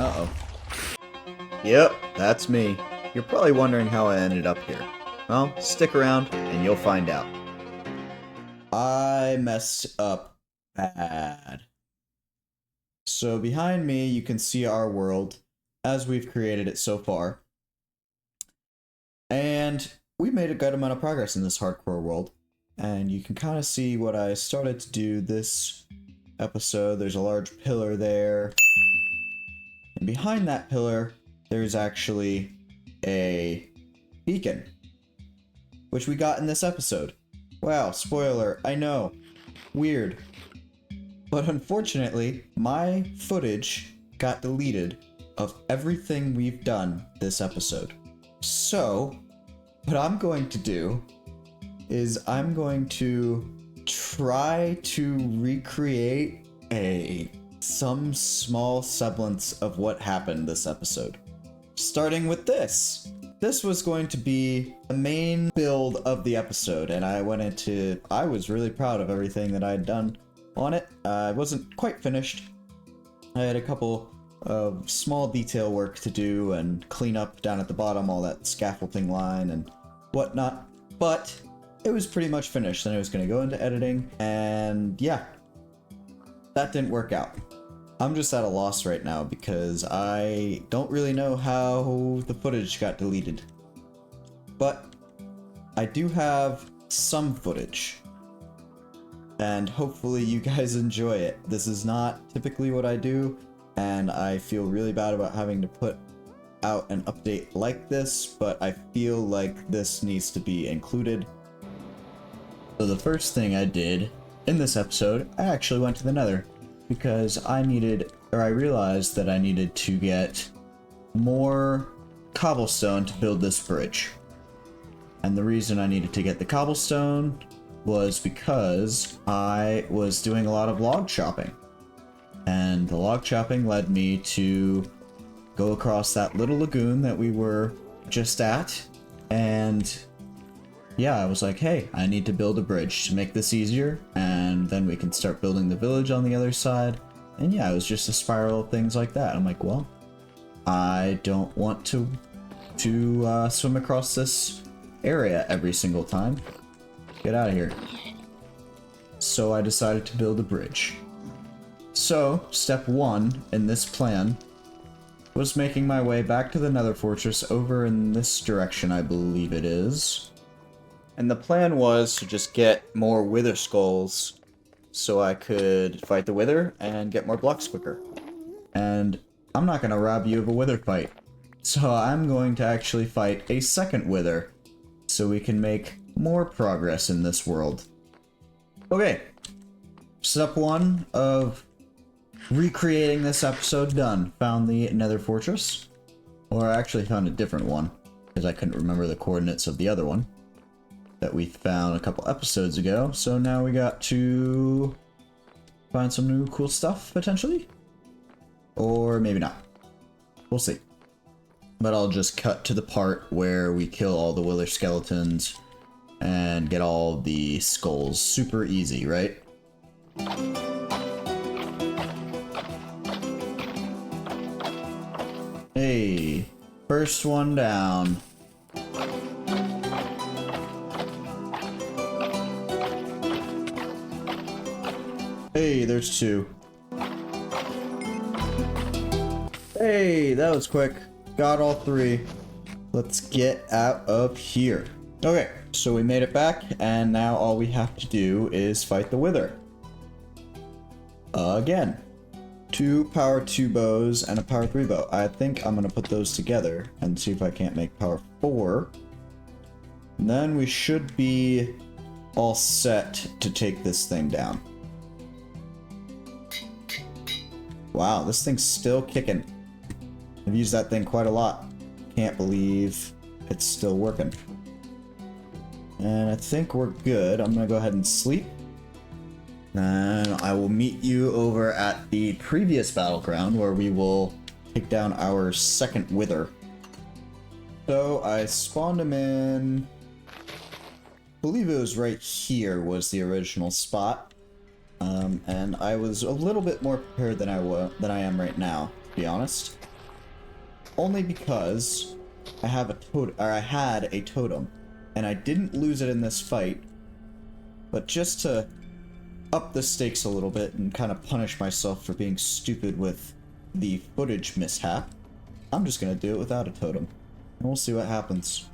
Uh-oh. Yep, that's me. You're probably wondering how I ended up here. Well, stick around and you'll find out. I messed up bad. So behind me, you can see our world as we've created it so far. And we made a good amount of progress in this hardcore world. And you can kind of see what I started to do this episode. There's a large pillar there. And behind that pillar, there's actually a beacon, which we got in this episode. Wow, spoiler, I know. Weird. But unfortunately, my footage got deleted of everything we've done this episode. So, what I'm going to do is I'm going to try to recreate some small semblance of what happened this episode. Starting with this. This was going to be the main build of the episode, and I was really proud of everything that I had done on it. I wasn't quite finished. I had a couple of small detail work to do and clean up down at the bottom, all that scaffolding line and whatnot, but it was pretty much finished, and I was going to go into editing, and yeah, that didn't work out. I'm just at a loss right now because I don't really know how the footage got deleted. But I do have some footage. And hopefully you guys enjoy it. This is not typically what I do, and I feel really bad about having to put out an update like this, but I feel like this needs to be included. So the first thing I did in this episode, I actually went to the Nether. Because I realized that I needed to get more cobblestone to build this bridge. And the reason I needed to get the cobblestone was because I was doing a lot of log chopping. And the log chopping led me to go across that little lagoon that we were just at. And yeah, I was like, hey, I need to build a bridge to make this easier, and then we can start building the village on the other side. And yeah, it was just a spiral of things like that. I'm like, well, I don't want to swim across this area every single time. Get out of here. So I decided to build a bridge. So, step one in this plan was making my way back to the Nether Fortress over in this direction, I believe it is. And the plan was to just get more wither skulls so I could fight the wither and get more blocks quicker. And I'm not going to rob you of a wither fight. So I'm going to actually fight a second wither so we can make more progress in this world. Okay. Step one of recreating this episode done. Found the Nether Fortress. Or I actually found a different one because I couldn't remember the coordinates of the other one that we found a couple episodes ago. So now we got to find some new cool stuff, potentially. Or maybe not. We'll see. But I'll just cut to the part where we kill all the wither skeletons and get all the skulls. Super easy, right? Hey, first one down. Hey, there's two. Hey, that was quick. Got all three. Let's get out of here. Okay, so we made it back, and now all we have to do is fight the wither. Again. 2 power 2 bows and a power 3 bow. I think I'm gonna put those together and see if I can't make power 4. And then we should be all set to take this thing down. Wow, this thing's still kicking. I've used that thing quite a lot. Can't believe it's still working. And I think we're good. I'm gonna go ahead and sleep. And I will meet you over at the previous battleground where we will take down our second wither. So I spawned him in, I believe it was right here was the original spot. And I was a little bit more prepared than I am right now, to be honest. only because I have a totem, or I had a totem, and I didn't lose it in this fight, but just to up the stakes a little bit and kind of punish myself for being stupid with the footage mishap, I'm just gonna do it without a totem, and we'll see what happens.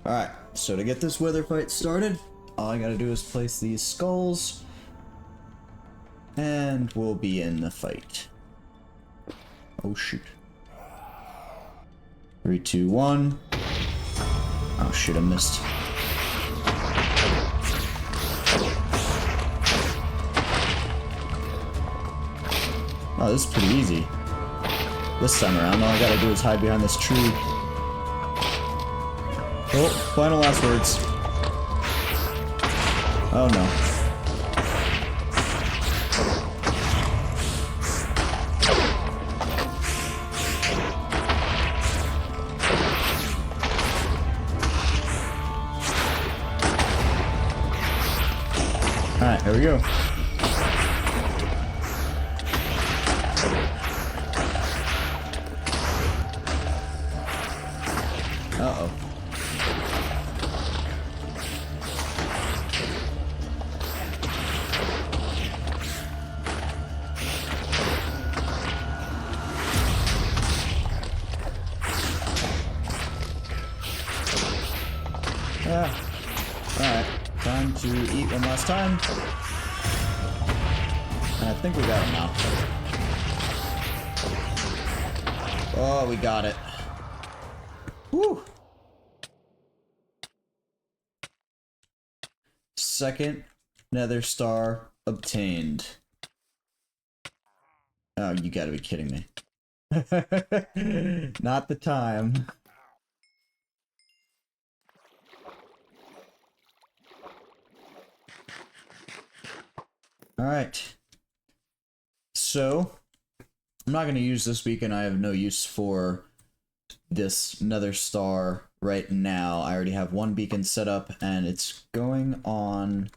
Alright, so to get this wither fight started, all I gotta do is place these skulls, and we'll be in the fight. Oh shoot. 3, 2, 1. Oh shit, I missed. Oh, this is pretty easy. This time around, all I gotta do is hide behind this tree. Oh, final last words. Oh no. Alright, here we go. Uh-oh. Ah. Alright. Time to eat one last time. And I think we got him now. Oh, we got it. Woo! Second nether star obtained. Oh, you gotta be kidding me. Not the time. Alright. So, I'm not going to use this beacon. I have no use for this nether star right now. I already have one beacon set up, and it's going on...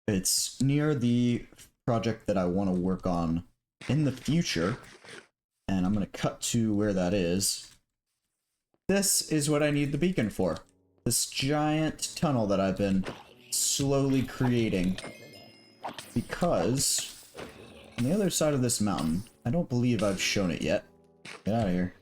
It's near the project that I want to work on in the future, and I'm going to cut to where that is. This is what I need the beacon for. This giant tunnel that I've been slowly creating. Because on the other side of this mountain, I don't believe I've shown it yet. Get out of here.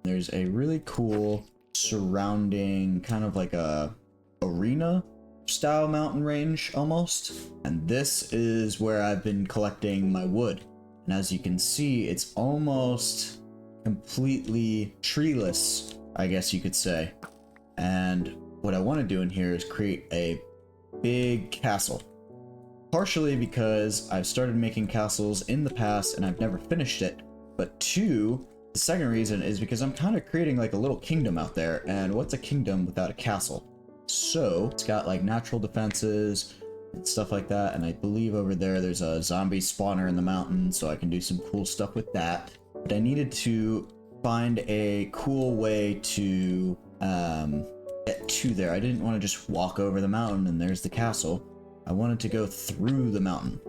There's a really cool surrounding kind of like a arena style mountain range almost. And this is where I've been collecting my wood. And as you can see, it's almost completely treeless, I guess you could say. And what I want to do in here is create a big castle. Partially because I've started making castles in the past and I've never finished it, but two, the second reason is because I'm kind of creating like a little kingdom out there, and what's a kingdom without a castle? So it's got like natural defenses and stuff like that, and I believe over there's a zombie spawner in the mountain, so I can do some cool stuff with that. But I needed to find a cool way to get to there. I didn't want to just walk over the mountain and there's the castle. I wanted to go through the mountain.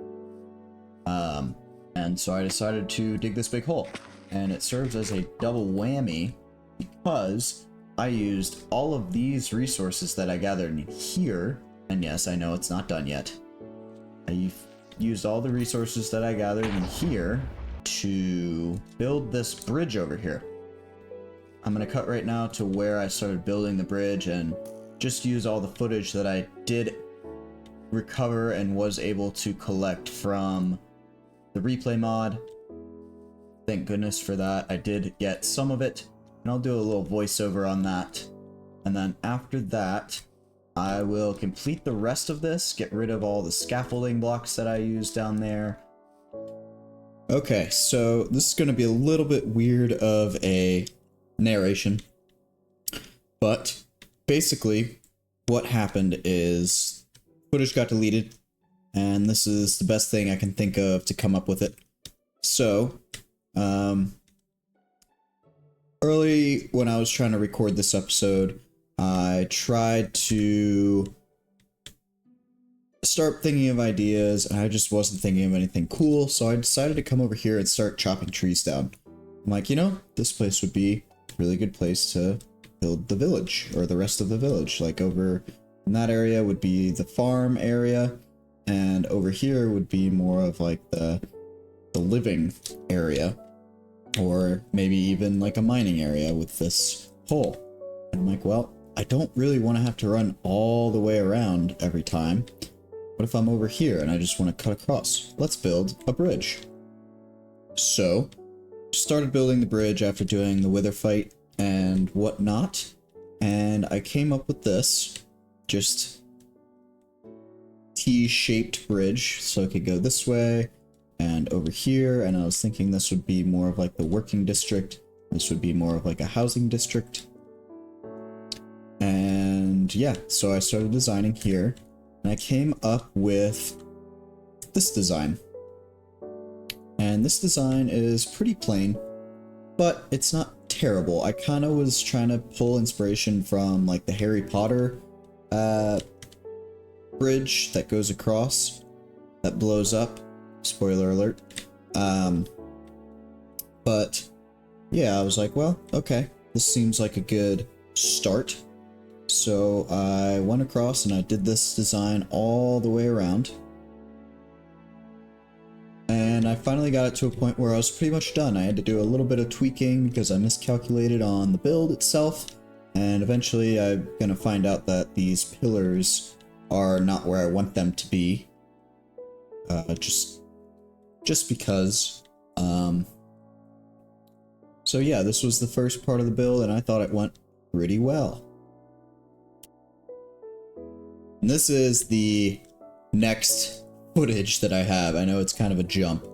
And so I decided to dig this big hole. And it serves as a double whammy because I used all of these resources that I gathered in here. And yes, I know it's not done yet. I used all the resources that I gathered in here to build this bridge over here. I'm going to cut right now to where I started building the bridge and just use all the footage that I did recover and was able to collect from the replay mod. Thank goodness for that. I did get some of it, and I'll do a little voiceover on that. And then after that, I will complete the rest of this, get rid of all the scaffolding blocks that I used down there. Okay, so this is going to be a little bit weird of a narration, but basically what happened is footage got deleted, and this is the best thing I can think of to come up with it. So, early when I was trying to record this episode, I tried to start thinking of ideas, and I just wasn't thinking of anything cool, so I decided to come over here and start chopping trees down. I'm like, you know, this place would be a really good place to build the village, or the rest of the village. Like over in that area would be the farm area, and over here would be more of like the living area, or maybe even like a mining area with this hole. And I'm like, well, I don't really want to have to run all the way around every time. What if I'm over here and I just want to cut across? Let's build a bridge. So, started building the bridge after doing the wither fight and whatnot, and I came up with this, just T-shaped bridge, so I could go this way and over here, and I was thinking this would be more of like the working district, this would be more of like a housing district. And yeah, so I started designing here, and I came up with this design. And this design is pretty plain, but it's not terrible. I kind of was trying to pull inspiration from like the Harry Potter bridge that goes across, that blows up. Spoiler alert. But yeah, I was like, well, okay, this seems like a good start. So I went across and I did this design all the way around. And I finally got it to a point where I was pretty much done. I had to do a little bit of tweaking because I miscalculated on the build itself. And eventually I'm going to find out that these pillars are not where I want them to be. Just because. So yeah, this was the first part of the build, and I thought it went pretty well. And this is the next footage that I have. I know it's kind of a jump,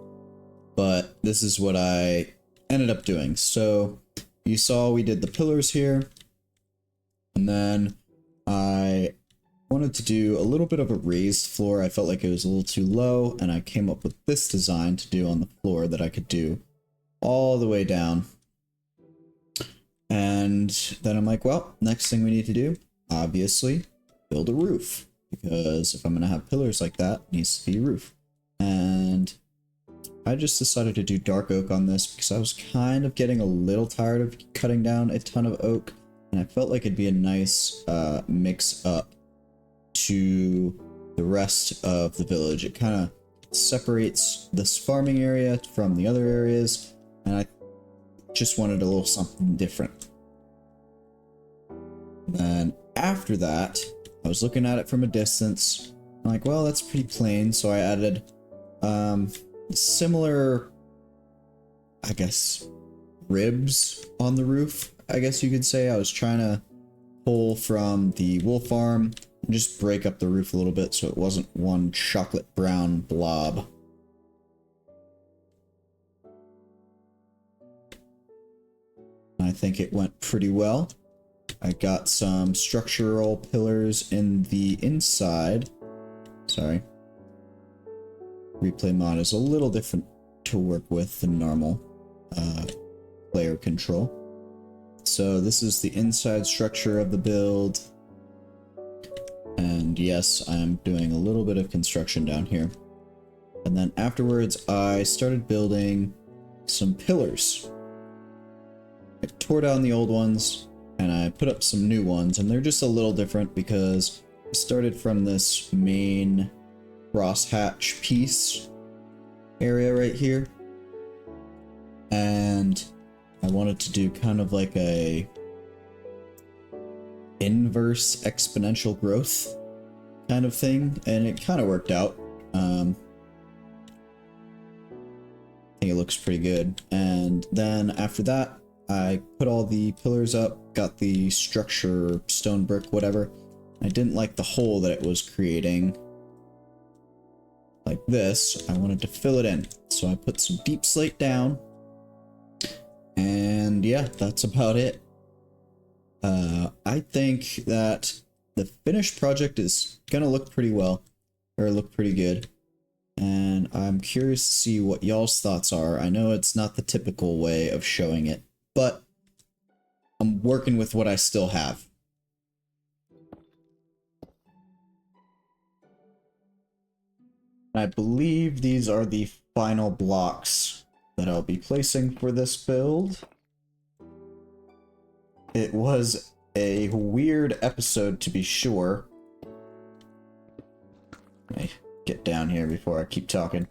but this is what I ended up doing. So you saw we did the pillars here, and then I wanted to do a little bit of a raised floor. I felt like it was a little too low, and I came up with this design to do on the floor that I could do all the way down. And then I'm like, well, next thing we need to do, obviously, build a roof. Because if I'm going to have pillars like that, it needs to be a roof. And I just decided to do dark oak on this because I was kind of getting a little tired of cutting down a ton of oak. And I felt like it'd be a nice mix up to the rest of the village. It kind of separates this farming area from the other areas, and I just wanted a little something different. Then after that, I was looking at it from a distance. I'm like, well, that's pretty plain, so I added similar, I guess, ribs on the roof, I guess you could say. I was trying to pull from the wool farm and just break up the roof a little bit so it wasn't one chocolate brown blob. I think it went pretty well. I got some structural pillars in the inside. Sorry. Replay mod is a little different to work with than normal player control. So this is the inside structure of the build. And yes, I'm doing a little bit of construction down here. And then afterwards, I started building some pillars. I tore down the old ones, and I put up some new ones, and they're just a little different because I started from this main crosshatch piece area right here. And I wanted to do kind of like a inverse exponential growth kind of thing, and it kind of worked out. I think it looks pretty good. And then after that, I put all the pillars up, got the structure, stone brick, whatever. I didn't like the hole that it was creating like this. I wanted to fill it in, so I put some deep slate down. And yeah, that's about it. I think that the finished project is gonna look pretty well, or look pretty good. And I'm curious to see what y'all's thoughts are. I know it's not the typical way of showing it, but I'm working with what I still have. I believe these are the final blocks that I'll be placing for this build. It was a weird episode, to be sure. Let me get down here before I keep talking.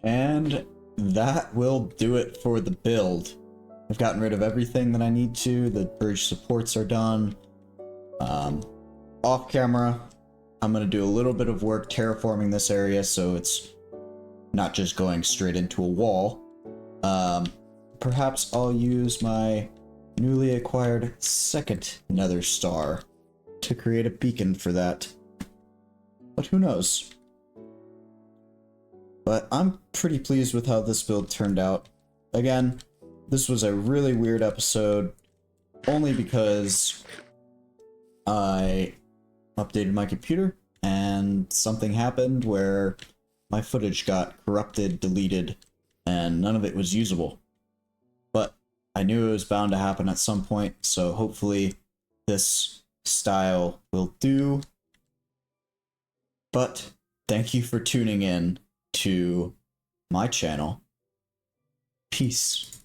And that will do it for the build. I've gotten rid of everything that I need to. The bridge supports are done. Off camera, I'm going to do a little bit of work terraforming this area so it's not just going straight into a wall. Perhaps I'll use my newly acquired second nether star to create a beacon for that. But who knows? But I'm pretty pleased with how this build turned out. Again, this was a really weird episode, only because I updated my computer and something happened where my footage got corrupted, deleted, and none of it was usable. But I knew it was bound to happen at some point, so hopefully this style will do. But thank you for tuning in to my channel. Peace.